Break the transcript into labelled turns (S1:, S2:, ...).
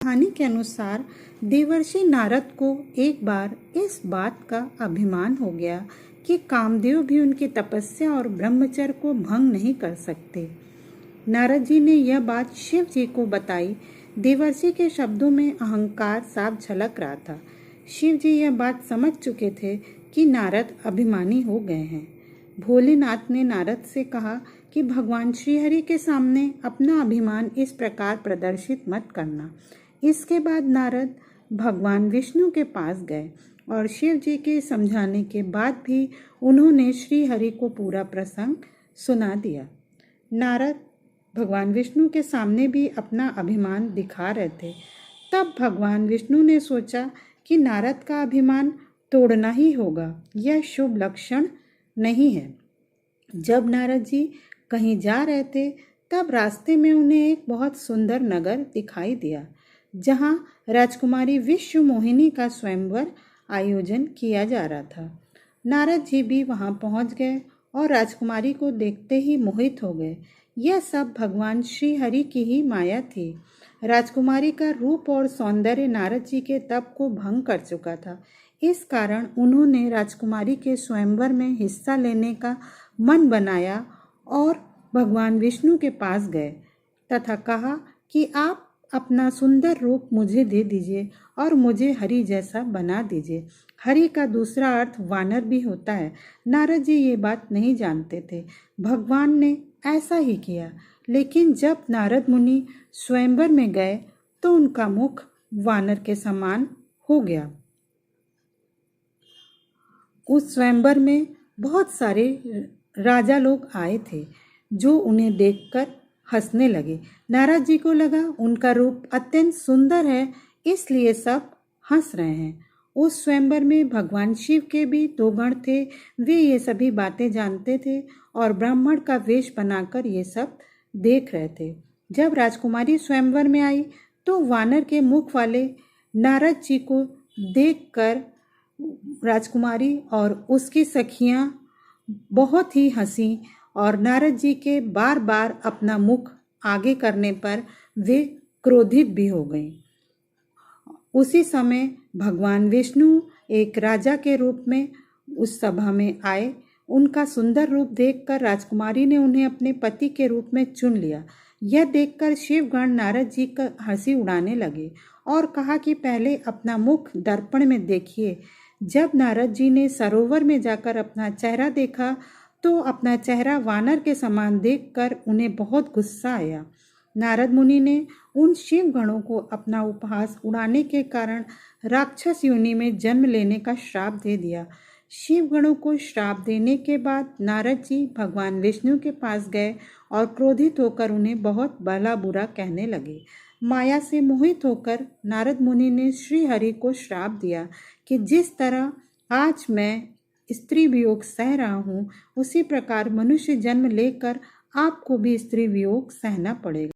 S1: कहानी के अनुसार देवर्षि नारद को एक बार इस बात का अभिमान हो गया कि कामदेव भी उनकी तपस्या और ब्रह्मचर्य को भंग नहीं कर सकते। नारद जी ने यह बात शिव जी को बताई। देवर्षि के शब्दों में अहंकार साफ झलक रहा था। शिव जी यह बात समझ चुके थे कि नारद अभिमानी हो गए हैं। भोलेनाथ ने नारद से कहा कि भगवान श्रीहरि के सामने अपना अभिमान इस प्रकार प्रदर्शित मत करना। इसके बाद नारद भगवान विष्णु के पास गए और शिव जी के समझाने के बाद भी उन्होंने श्री हरि को पूरा प्रसंग सुना दिया। नारद भगवान विष्णु के सामने भी अपना अभिमान दिखा रहे थे। तब भगवान विष्णु ने सोचा कि नारद का अभिमान तोड़ना ही होगा, यह शुभ लक्षण नहीं है। जब नारद जी कहीं जा रहे थे तब रास्ते में उन्हें एक बहुत सुंदर नगर दिखाई दिया, जहां राजकुमारी विश्व मोहिनी का स्वयंवर आयोजन किया जा रहा था। नारद जी भी वहां पहुंच गए और राजकुमारी को देखते ही मोहित हो गए। यह सब भगवान श्री हरि की ही माया थी। राजकुमारी का रूप और सौंदर्य नारद जी के तप को भंग कर चुका था। इस कारण उन्होंने राजकुमारी के स्वयंवर में हिस्सा लेने का मन बनाया और भगवान विष्णु के पास गए तथा कहा कि आप अपना सुंदर रूप मुझे दे दीजिए और मुझे हरि जैसा बना दीजिए। हरि का दूसरा अर्थ वानर भी होता है। नारद जी ये बात नहीं जानते थे। भगवान ने ऐसा ही किया, लेकिन जब नारद मुनि स्वयंवर में गए तो उनका मुख वानर के समान हो गया। उस स्वयंवर में बहुत सारे राजा लोग आए थे जो उन्हें देखकर हंसने लगे। नारद जी को लगा उनका रूप अत्यंत सुंदर है, इसलिए सब हंस रहे हैं। उस स्वयंवर में भगवान शिव के भी 2 गण थे। वे ये सभी बातें जानते थे और ब्राह्मण का वेश बनाकर ये सब देख रहे थे। जब राजकुमारी स्वयंवर में आई तो वानर के मुख वाले नारद जी को देखकर राजकुमारी और उसकी सखियां बहुत ही हंसी और नारद जी के बार बार अपना मुख आगे करने पर वे क्रोधित भी हो गईं। उसी समय भगवान विष्णु एक राजा के रूप में उस सभा में आए। उनका सुंदर रूप देखकर राजकुमारी ने उन्हें अपने पति के रूप में चुन लिया। यह देखकर शिवगण नारद जी का हंसी उड़ाने लगे और कहा कि पहले अपना मुख दर्पण में देखिए। जब नारद जी ने सरोवर में जाकर अपना चेहरा देखा तो अपना चेहरा वानर के समान देखकर उन्हें बहुत गुस्सा आया। नारद मुनि ने उन शिव गणों को अपना उपहास उड़ाने के कारण राक्षस योनि में जन्म लेने का श्राप दे दिया। शिव गणों को श्राप देने के बाद नारद जी भगवान विष्णु के पास गए और क्रोधित होकर उन्हें बहुत भला बुरा कहने लगे। माया से मोहित होकर नारद मुनि ने श्री हरि को श्राप दिया कि जिस तरह आज मैं स्त्री वियोग सह रहा हूँ, उसी प्रकार मनुष्य जन्म लेकर आपको भी स्त्री वियोग सहना पड़ेगा।